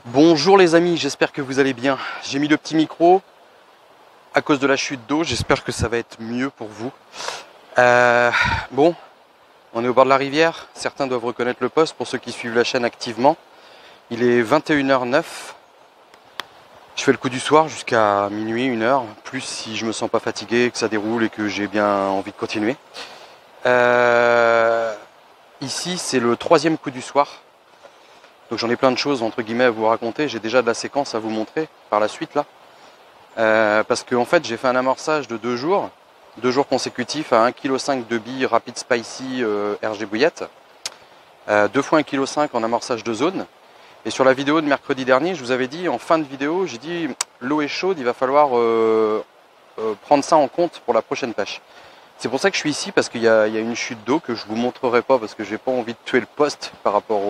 Bonjour les amis, j'espère que vous allez bien. J'ai mis le petit micro à cause de la chute d'eau, j'espère que ça va être mieux pour vous. Euh, bon, on est au bord de la rivière, certains doivent reconnaître le poste pour ceux qui suivent la chaîne activement. Il est 21h09, je fais le coup du soir jusqu'à minuit, 1h, plus si je me sens pas fatigué, que ça déroule et que j'ai bien envie de continuer. Euh, Ici c'est le troisième coup du soir. Donc j'en ai plein de choses entre guillemets à vous raconter, j'ai déjà de la séquence à vous montrer par la suite là. Parce qu'en fait j'ai fait un amorçage de 2 jours consécutifs à 1,5 kg de billes Rapid Spicy RG Bouillette, 2 fois 1,5 kg en amorçage de zone. Et sur la vidéo de mercredi dernier, je vous avais dit en fin de vidéo, j'ai dit l'eau est chaude, il va falloir prendre ça en compte pour la prochaine pêche. C'est pour ça que je suis ici, parce qu'il y a une chute d'eau que je vous montrerai pas parce que j'ai pas envie de tuer le poste par rapport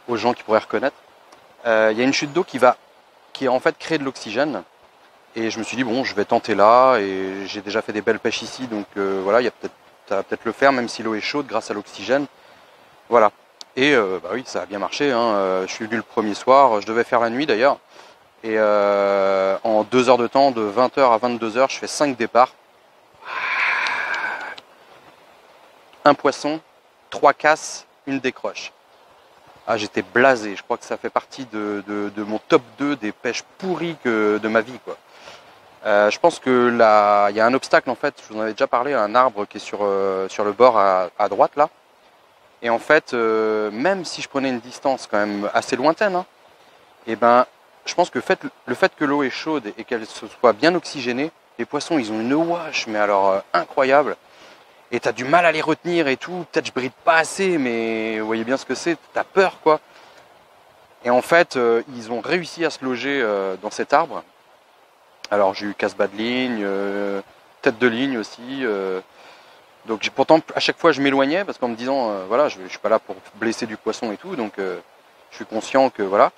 aux gens qui pourraient reconnaître. Il y a une chute d'eau qui a en fait créé de l'oxygène. Et je me suis dit, bon, je vais tenter là, et j'ai déjà fait des belles pêches ici, donc voilà, ça va peut-être le faire, même si l'eau est chaude, grâce à l'oxygène. Voilà. Et bah oui, ça a bien marché, hein. Je suis venu le premier soir, je devais faire la nuit d'ailleurs. Et en 2 heures de temps, de 20h à 22h, je fais 5 départs. Un poisson, 3 casses, une décroche. Ah, j'étais blasé, je crois que ça fait partie de mon top 2 des pêches pourries de ma vie, quoi. Je pense que là, il y a un obstacle en fait, je vous en avais déjà parlé, un arbre qui est sur le bord à droite là. Et en fait, même si je prenais une distance quand même assez lointaine, hein, et ben, je pense que le fait que l'eau est chaude et qu'elle se soit bien oxygénée, les poissons ils ont une wash, mais alors incroyable. Et t'as du mal à les retenir et tout. Peut-être je bride pas assez, mais vous voyez bien ce que c'est. T'as peur quoi. Et en fait, ils ont réussi à se loger dans cet arbre. Alors j'ai eu casse-bas de ligne, tête de ligne aussi. Donc pourtant à chaque fois je m'éloignais parce qu'en me disant voilà, je suis pas là pour blesser du poisson et tout, donc je suis conscient que voilà.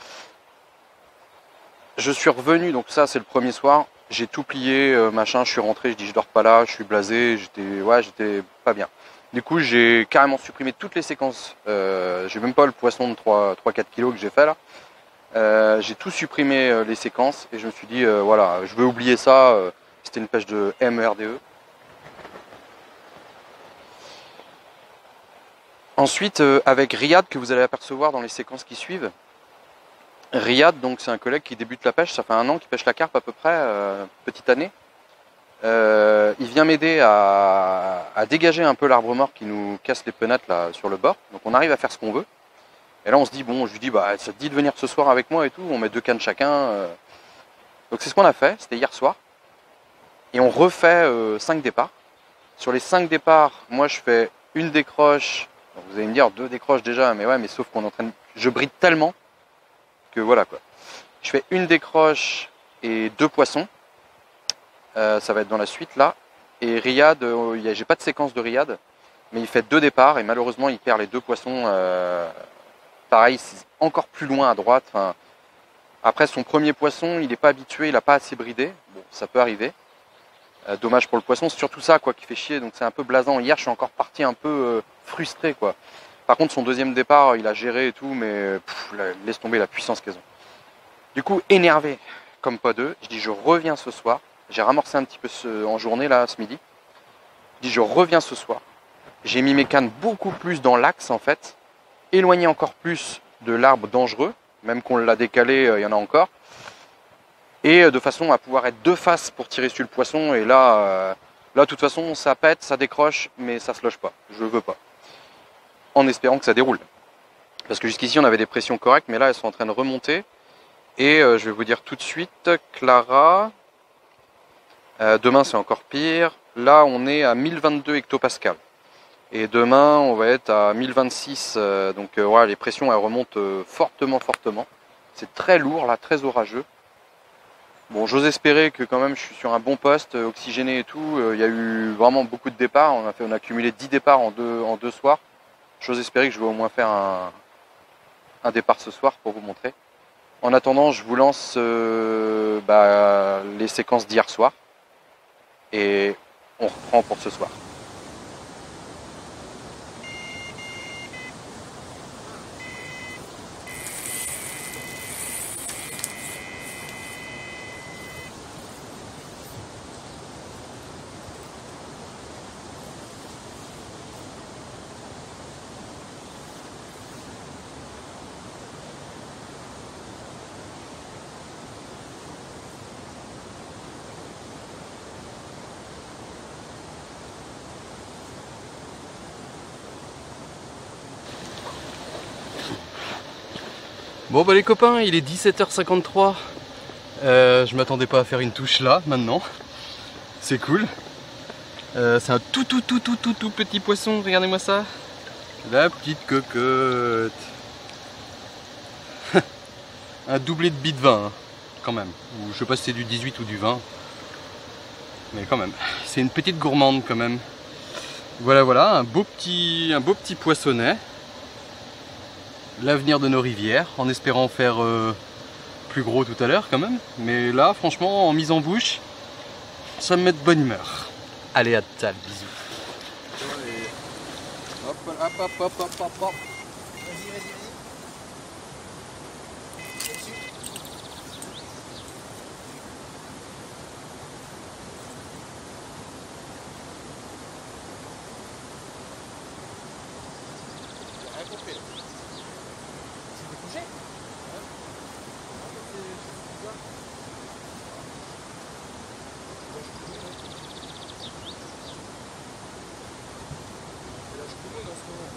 Je suis revenu, donc ça c'est le premier soir. J'ai tout plié, machin, je suis rentré, je dis je dors pas là, je suis blasé, j'étais pas bien. Du coup j'ai carrément supprimé toutes les séquences. J'ai même pas le poisson de 3-4 kilos que j'ai fait là. J'ai tout supprimé les séquences et je me suis dit voilà, je vais oublier ça. C'était une pêche de MRDE. Ensuite, avec Riyad que vous allez apercevoir dans les séquences qui suivent. Riyad, donc c'est un collègue qui débute la pêche, ça fait 1 an qu'il pêche la carpe à peu près, petite année. Il vient m'aider à dégager un peu l'arbre mort qui nous casse les penates là sur le bord. Donc on arrive à faire ce qu'on veut. Et là on se dit bon, je lui dis bah ça te dit de venir ce soir avec moi et tout, on met 2 cannes chacun. Donc c'est ce qu'on a fait, c'était hier soir. Et on refait 5 départs. Sur les 5 départs, moi je fais une décroche. Donc vous allez me dire 2 décroches déjà, mais ouais, mais sauf qu'on entraîne. Je bride tellement que voilà quoi. Je fais une décroche et 2 poissons. Ça va être dans la suite là. Et Riyad, j'ai pas de séquence de Riyad, mais il fait 2 départs et malheureusement il perd les 2 poissons. Pareil, c'est encore plus loin à droite. Enfin, après son premier poisson, il n'est pas habitué, il n'a pas assez bridé. Bon, ça peut arriver. Dommage pour le poisson, c'est surtout ça quoi qui fait chier, donc c'est un peu blasant. Hier je suis encore parti un peu frustré quoi. Par contre son deuxième départ il a géré et tout, mais laisse tomber la puissance qu'elles ont. Du coup énervé comme pas deux, je dis je reviens ce soir. J'ai ramorcé un petit peu en journée là ce midi. Je dis je reviens ce soir. J'ai mis mes cannes beaucoup plus dans l'axe en fait, éloigné encore plus de l'arbre dangereux, même qu'on l'a décalé, il y en a encore. Et de façon à pouvoir être de face pour tirer sur le poisson. Et là, de toute façon, ça pète, ça décroche, mais ça se loge pas. Je veux pas. En espérant que ça déroule. Parce que jusqu'ici, on avait des pressions correctes, mais là, elles sont en train de remonter. Et je vais vous dire tout de suite, Clara, demain, c'est encore pire. Là, on est à 1022 hectopascales. Et demain, on va être à 1026. Donc, voilà, les pressions, elles remontent fortement, fortement. C'est très lourd, là, très orageux. Bon, j'ose espérer que quand même je suis sur un bon poste, oxygéné et tout. Il y a eu vraiment beaucoup de départs. On a cumulé 10 départs en deux soirs. J'ose espérer que je vais au moins faire un départ ce soir pour vous montrer. En attendant, je vous lance les séquences d'hier soir. Et on reprend pour ce soir. Bon bah les copains, il est 17h53. Je m'attendais pas à faire une touche là, maintenant. C'est cool. C'est un tout petit poisson, regardez-moi ça. La petite cocotte. Un doublé de bit 20, hein, quand même. Ou je sais pas si c'est du 18 ou du 20. Mais quand même, c'est une petite gourmande quand même. Voilà, voilà, un beau petit poissonnet. L'avenir de nos rivières, en espérant faire plus gros tout à l'heure quand même. Mais là, franchement, en mise en bouche, ça me met de bonne humeur. Allez, à tal, bisous. Hop, hop, hop, hop, hop, hop, hop. Vas-y, vas-y, vas-y. J'ai rien compris là. C'est découché? Ouais. C'est bizarre. C'est l'âge tout le monde en ce moment.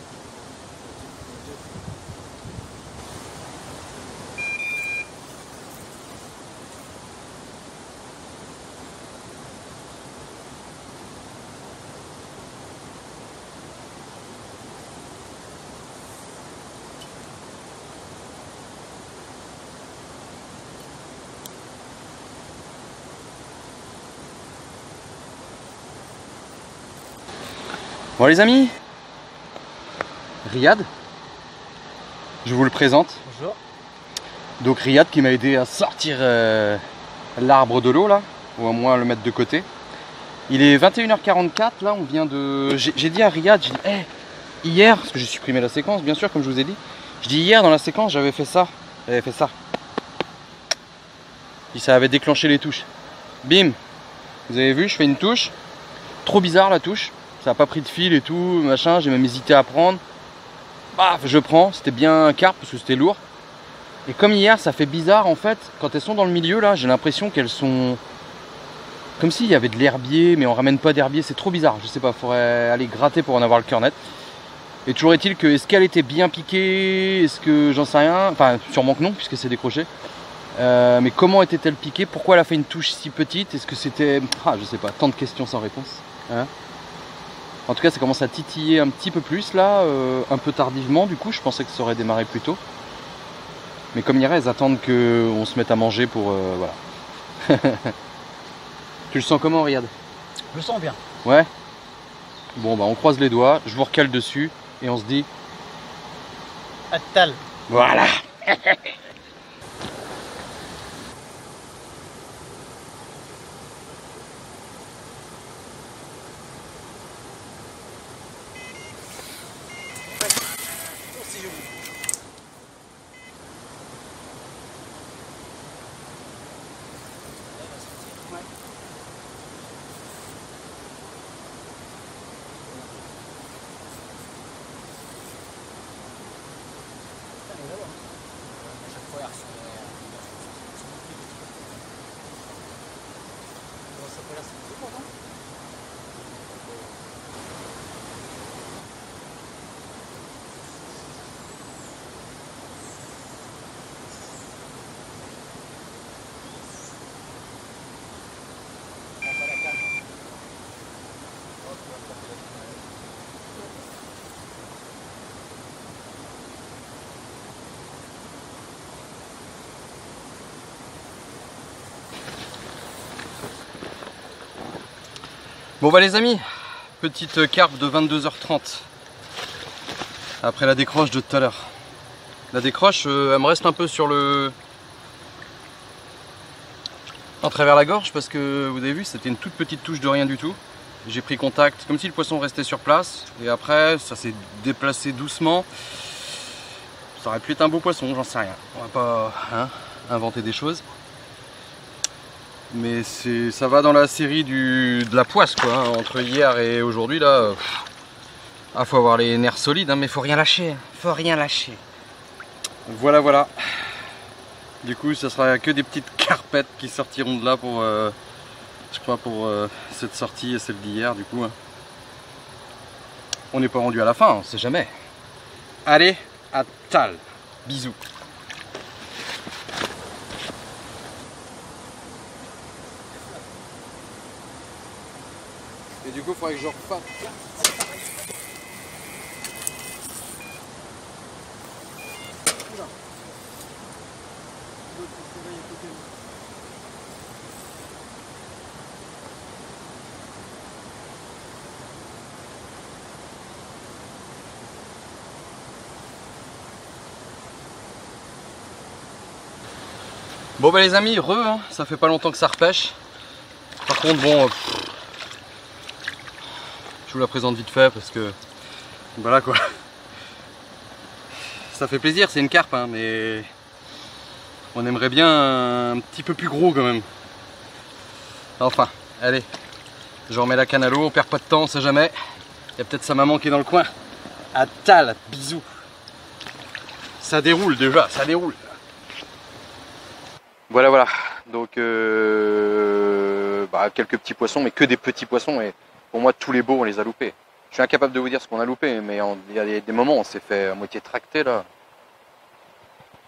Bon les amis, Riyad, je vous le présente. Bonjour. Donc Riyad qui m'a aidé à sortir l'arbre de l'eau là, ou au moins le mettre de côté. Il est 21h44 là, on vient de... J'ai dit à Riyad, j'ai dit, hey, hier, parce que j'ai supprimé la séquence bien sûr comme je vous ai dit. Je dis hier dans la séquence j'avais fait ça, j'avais fait ça. Et ça avait déclenché les touches. Bim, vous avez vu, je fais une touche, trop bizarre la touche. Ça n'a pas pris de fil et tout, machin, j'ai même hésité à prendre. Baf, je prends, c'était bien un carpe parce que c'était lourd. Et comme hier, ça fait bizarre en fait, quand elles sont dans le milieu là, j'ai l'impression qu'elles sont... Comme s'il y avait de l'herbier, mais on ramène pas d'herbier, c'est trop bizarre, je sais pas, faudrait aller gratter pour en avoir le cœur net. Et toujours est-il que, est-ce qu'elle était bien piquée, est-ce que j'en sais rien, enfin sûrement que non, puisque c'est décroché. Mais comment était-elle piquée, pourquoi elle a fait une touche si petite, est-ce que c'était... Ah, je sais pas, tant de questions sans réponse. Hein. En tout cas, ça commence à titiller un petit peu plus là, un peu tardivement du coup. Je pensais que ça aurait démarré plus tôt. Mais comme hier, elles attendent qu'on se mette à manger pour... voilà. Tu le sens comment, Riyad? Je le sens bien. Ouais. Bon, bah on croise les doigts, je vous recale dessus et on se dit... Attal. Voilà. C'est joli. Ouais. Allez, là-bas. À chaque fois, il ressemble à... Ça peut l'air c'est pourtant. Bon bah les amis, petite carpe de 22h30 après la décroche de tout à l'heure. La décroche, elle me reste un peu sur le... en travers la gorge parce que vous avez vu, c'était une toute petite touche de rien du tout. J'ai pris contact comme si le poisson restait sur place et après ça s'est déplacé doucement. Ça aurait pu être un beau poisson, j'en sais rien. On va pas inventer des choses. Mais ça va dans la série de la poisse quoi, hein. Entre hier et aujourd'hui là, faut avoir les nerfs solides, hein, mais faut rien lâcher, faut rien lâcher. Voilà voilà. Du coup ça sera que des petites carpettes qui sortiront de là pour, je crois pour cette sortie et celle d'hier du coup. Hein. On n'est pas rendu à la fin, on sait jamais. Allez, à tal, bisous. Et du coup, il faudrait que je refasse. Bon bah les amis, hein, ça fait pas longtemps que ça repêche. Par contre bon, je vous la présente vite fait parce que voilà quoi. Ça fait plaisir, c'est une carpe hein, mais on aimerait bien un petit peu plus gros quand même. Enfin, allez, je remets la canne à l'eau, on perd pas de temps, on sait jamais. Il y a peut-être sa maman qui est dans le coin. À tal, bisous. Ça déroule déjà, ça déroule. Voilà, donc quelques petits poissons, mais que des petits poissons, et pour moi tous les beaux on les a loupés. Je suis incapable de vous dire ce qu'on a loupé, mais il y a des moments où on s'est fait à moitié tracter là.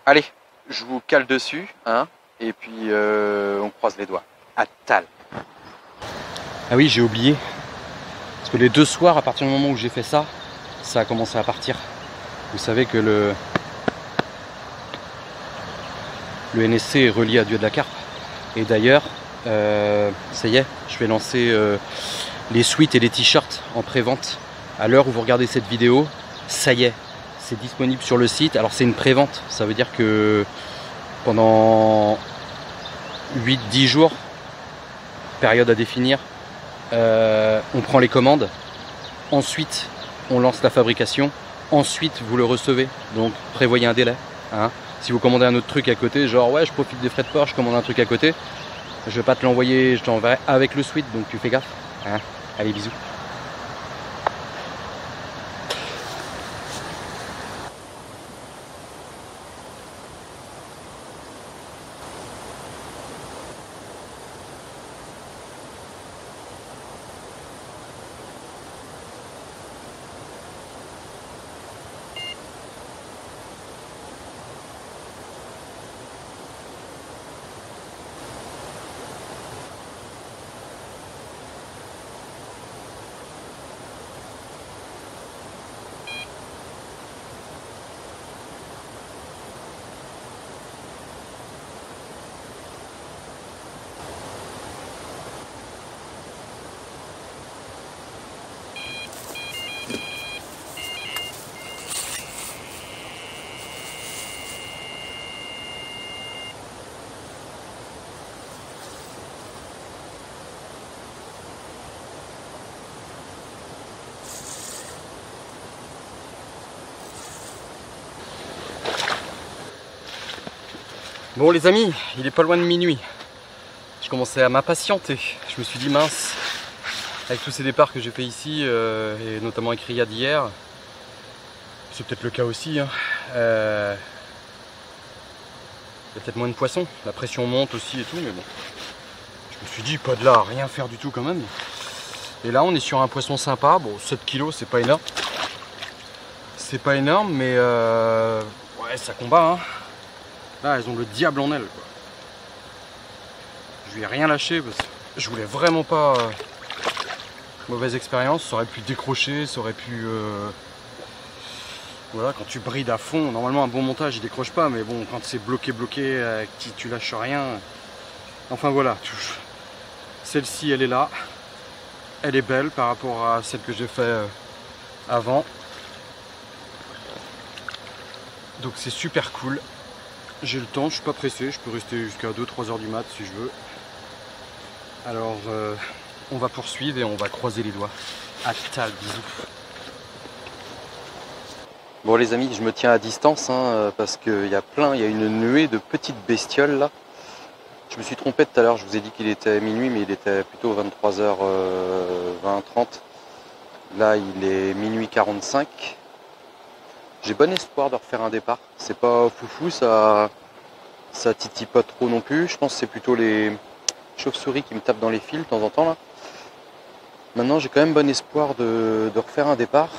Allez, je vous cale dessus, hein, et puis on croise les doigts. À tal. Ah oui, j'ai oublié. Parce que les 2 soirs, à partir du moment où j'ai fait ça, ça a commencé à partir. Vous savez que le NSC est relié à Dieu de la Carpe. Et d'ailleurs, ça y est, je vais lancer les suites et les t-shirts en pré-vente. À l'heure où vous regardez cette vidéo, ça y est, c'est disponible sur le site. Alors c'est une pré-vente, ça veut dire que pendant 8-10 jours, période à définir, on prend les commandes, ensuite on lance la fabrication, ensuite vous le recevez, donc prévoyez un délai. Hein. Si vous commandez un autre truc à côté, genre ouais je profite des frais de port, je commande un truc à côté, je vais pas te l'envoyer, je t'enverrai avec le suite, donc tu fais gaffe. Hein. Allez, bisous. Bon les amis, il est pas loin de minuit. Je commençais à m'impatienter. Je me suis dit mince, avec tous ces départs que j'ai fait ici, et notamment avec Riyad hier, c'est peut-être le cas aussi, hein, il y a peut-être moins de poissons, la pression monte aussi et tout, mais bon. Je me suis dit pas de là, rien faire du tout quand même. Et là on est sur un poisson sympa, bon 7 kilos c'est pas énorme. C'est pas énorme mais ouais ça combat hein. Là elles ont le diable en elles quoi. Je lui ai rien lâché parce que je voulais vraiment pas mauvaise expérience, ça aurait pu décrocher, ça aurait pu voilà, quand tu brides à fond, normalement un bon montage il décroche pas, mais bon quand c'est bloqué, tu lâches rien. Enfin voilà, celle-ci elle est là, elle est belle par rapport à celle que j'ai fait avant. Donc c'est super cool. J'ai le temps, je suis pas pressé, je peux rester jusqu'à 2-3 heures du mat si je veux. Alors on va poursuivre et on va croiser les doigts. À tal, bisous. Bon les amis, je me tiens à distance hein, parce qu'il y a une nuée de petites bestioles là. Je me suis trompé tout à l'heure, je vous ai dit qu'il était minuit mais il était plutôt 23h20-30. Là il est minuit 45. J'ai bon espoir de refaire un départ. C'est pas foufou, ça titille pas trop non plus. Je pense que c'est plutôt les chauves-souris qui me tapent dans les fils de temps en temps là. Maintenant j'ai quand même bon espoir de refaire un départ.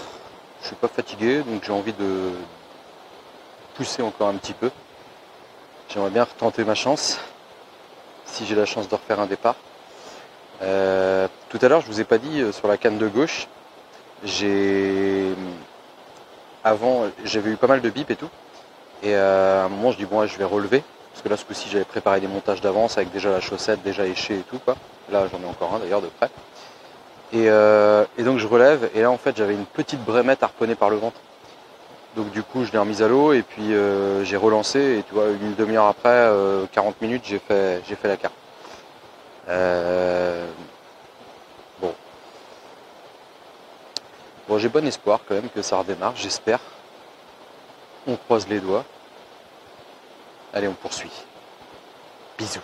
Je suis pas fatigué donc j'ai envie de pousser encore un petit peu. J'aimerais bien retenter ma chance si j'ai la chance de refaire un départ. Tout à l'heure, je vous ai pas dit, sur la canne de gauche, avant, j'avais eu pas mal de bip et tout. Et à un moment, je dis bon, ouais, je vais relever. Parce que là, ce coup-ci, j'avais préparé des montages d'avance avec déjà la chaussette, déjà échée et tout, quoi. Là, j'en ai encore un d'ailleurs de près. Et donc, je relève. Et là, en fait, j'avais une petite brémette harponnée par le ventre. Donc, du coup, je l'ai remise à l'eau. Et puis, j'ai relancé. Et tu vois, une demi-heure après, 40 minutes, j'ai fait la carte. Bon. Bon, j'ai bon espoir quand même que ça redémarre, j'espère. On croise les doigts. Allez, on poursuit. Bisous.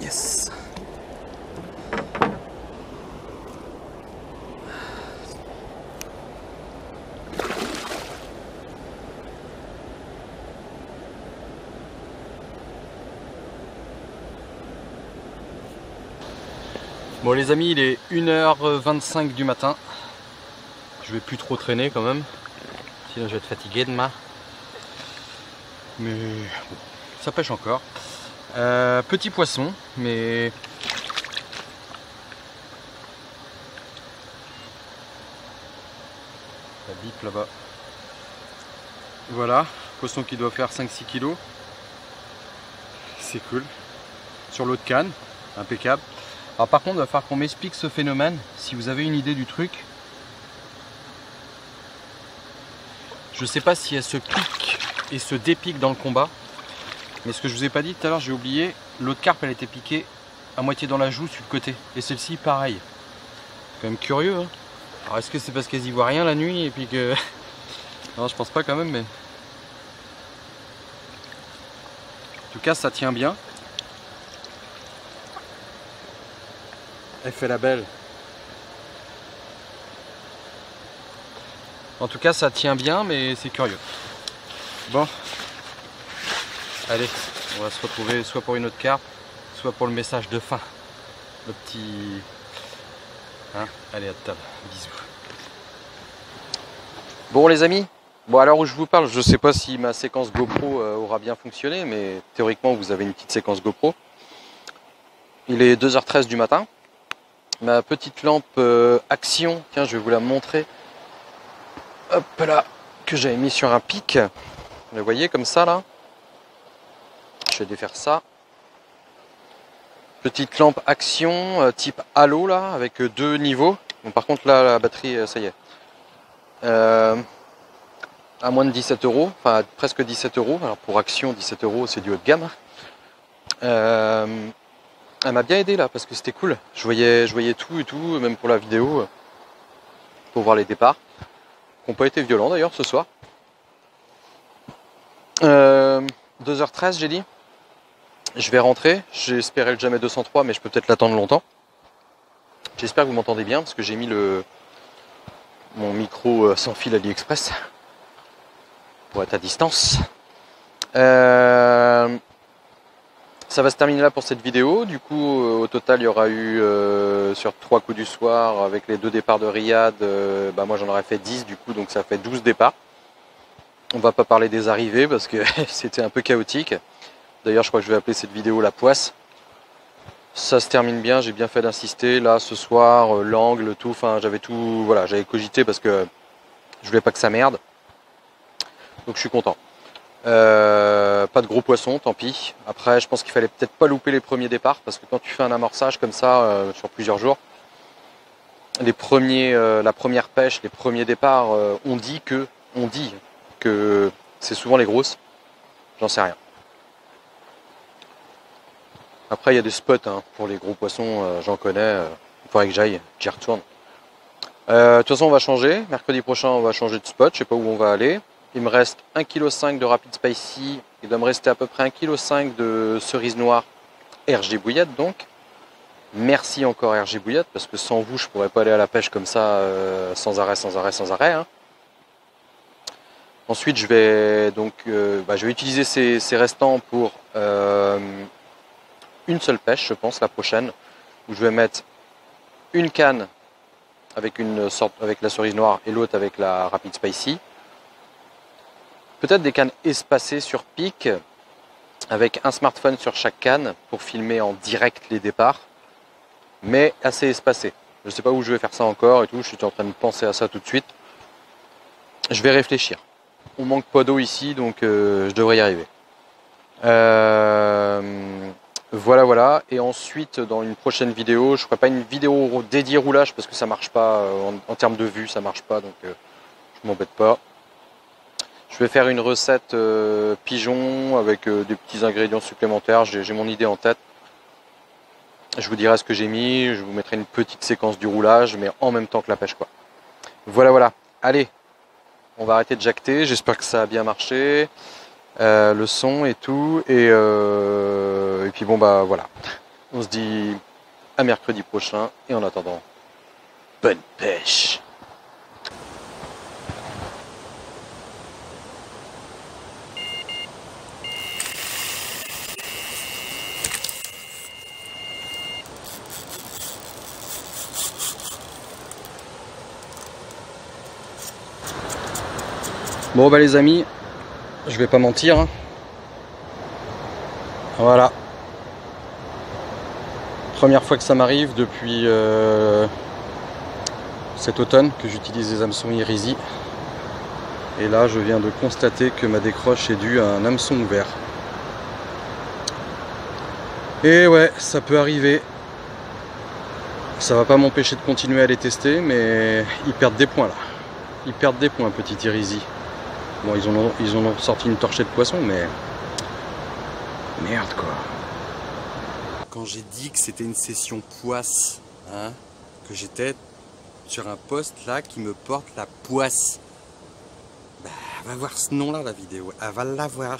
Yes. Bon les amis, il est 1h25 du matin. Je vais plus trop traîner quand même. Sinon je vais être fatigué demain. Mais bon, ça pêche encore. Petit poisson, mais la bip là-bas. Voilà, poisson qui doit faire 5-6 kg. C'est cool. Sur l'eau de canne, impeccable. Alors par contre, il va falloir qu'on m'explique ce phénomène. Si vous avez une idée du truc. Je sais pas si elle se pique et se dépique dans le combat. Mais ce que je vous ai pas dit tout à l'heure, j'ai oublié, l'autre carpe elle était piquée à moitié dans la joue sur le côté. Et celle-ci pareil. Quand même curieux hein. Alors est-ce que c'est parce qu'elles y voient rien la nuit et puis que... Non je pense pas quand même mais... En tout cas ça tient bien. Elle fait la belle. En tout cas ça tient bien mais c'est curieux. Bon. Allez, on va se retrouver soit pour une autre carpe, soit pour le message de fin. Le petit... Hein, allez à table, bisous. Bon les amis, bon à l'heure où je vous parle, je sais pas si ma séquence GoPro aura bien fonctionné, mais théoriquement vous avez une petite séquence GoPro. Il est 2h13 du matin. Ma petite lampe action, tiens je vais vous la montrer. Hop là, que j'avais mis sur un pic. Vous voyez comme ça là. Je vais défaire ça. Petite lampe action type halo là, avec 2 niveaux. Bon, par contre là la batterie, ça y est. À moins de 17 €, enfin presque 17 €. Alors pour action 17 € c'est du haut de gamme. Elle m'a bien aidé là parce que c'était cool. Je voyais tout et tout, même pour la vidéo, pour voir les départs. Qui n'ont pas été violents d'ailleurs ce soir. 2h13 j'ai dit. Je vais rentrer. J'ai espéré le jamais 203 mais je peux peut-être l'attendre longtemps. J'espère que vous m'entendez bien parce que j'ai mis mon micro sans fil AliExpress pour être à distance. Ça va se terminer là pour cette vidéo. Du coup, au total, il y aura eu sur 3 coups du soir, avec les 2 départs de Riyad, moi j'en aurais fait 10 du coup, donc ça fait 12 départs. On va pas parler des arrivées parce que c'était un peu chaotique. D'ailleurs, je crois que je vais appeler cette vidéo la poisse. Ça se termine bien, j'ai bien fait d'insister. Là, ce soir, l'angle, tout, enfin, j'avais tout, voilà, j'avais cogité parce que je voulais pas que ça merde. Donc je suis content. Pas de gros poissons, tant pis. Après, je pense qu'il fallait peut-être pas louper les premiers départs, parce que quand tu fais un amorçage comme ça sur plusieurs jours, la première pêche, les premiers départs, on dit que c'est souvent les grosses. J'en sais rien. Après, il y a des spots pour les gros poissons, j'en connais. Il faudrait que j'y retourne. De toute façon, on va changer. Mercredi prochain, on va changer de spot. Je sais pas où on va aller. Il me reste 1,5 kg de Rapid Spicy. Il doit me rester à peu près 1,5 kg de cerise noire RG Bouillette donc. Merci encore RG Bouillette, parce que sans vous, je pourrais pas aller à la pêche comme ça sans arrêt. Ensuite, je vais utiliser ces restants pour une seule pêche, je pense, la prochaine, où je vais mettre une canne avec la cerise noire et l'autre avec la Rapid Spicy. Peut-être des cannes espacées sur pic, avec un smartphone sur chaque canne pour filmer en direct les départs, mais assez espacées. Je ne sais pas où je vais faire ça encore et tout, je suis en train de penser à ça tout de suite. Je vais réfléchir. On manque pas d'eau ici, donc je devrais y arriver. Voilà. Et ensuite, dans une prochaine vidéo, je ferai pas une vidéo dédiée roulage parce que ça marche pas en termes de vue, ça marche pas, donc je m'embête pas. Je vais faire une recette pigeon avec des petits ingrédients supplémentaires. J'ai mon idée en tête. Je vous dirai ce que j'ai mis. Je vous mettrai une petite séquence du roulage, mais en même temps que la pêche, quoi. Voilà. Allez, on va arrêter de jacter. J'espère que ça a bien marché. Le son et tout. Et puis bon, bah voilà. On se dit à mercredi prochain. Et en attendant, bonne pêche. Bon bah les amis, je vais pas mentir. Voilà. Première fois que ça m'arrive depuis cet automne que j'utilise des hameçons Irizy. Et là je viens de constater que ma décroche est due à un hameçon ouvert. Et ouais, ça peut arriver. Ça va pas m'empêcher de continuer à les tester, mais ils perdent des points là. Ils perdent des points, petit Irizy. Bon, ils ont sorti une torchée de poisson, mais merde quoi. Quand j'ai dit que c'était une session poisse, que j'étais sur un poste là qui me porte la poisse, bah, elle va voir ce nom là la vidéo, elle va l'avoir.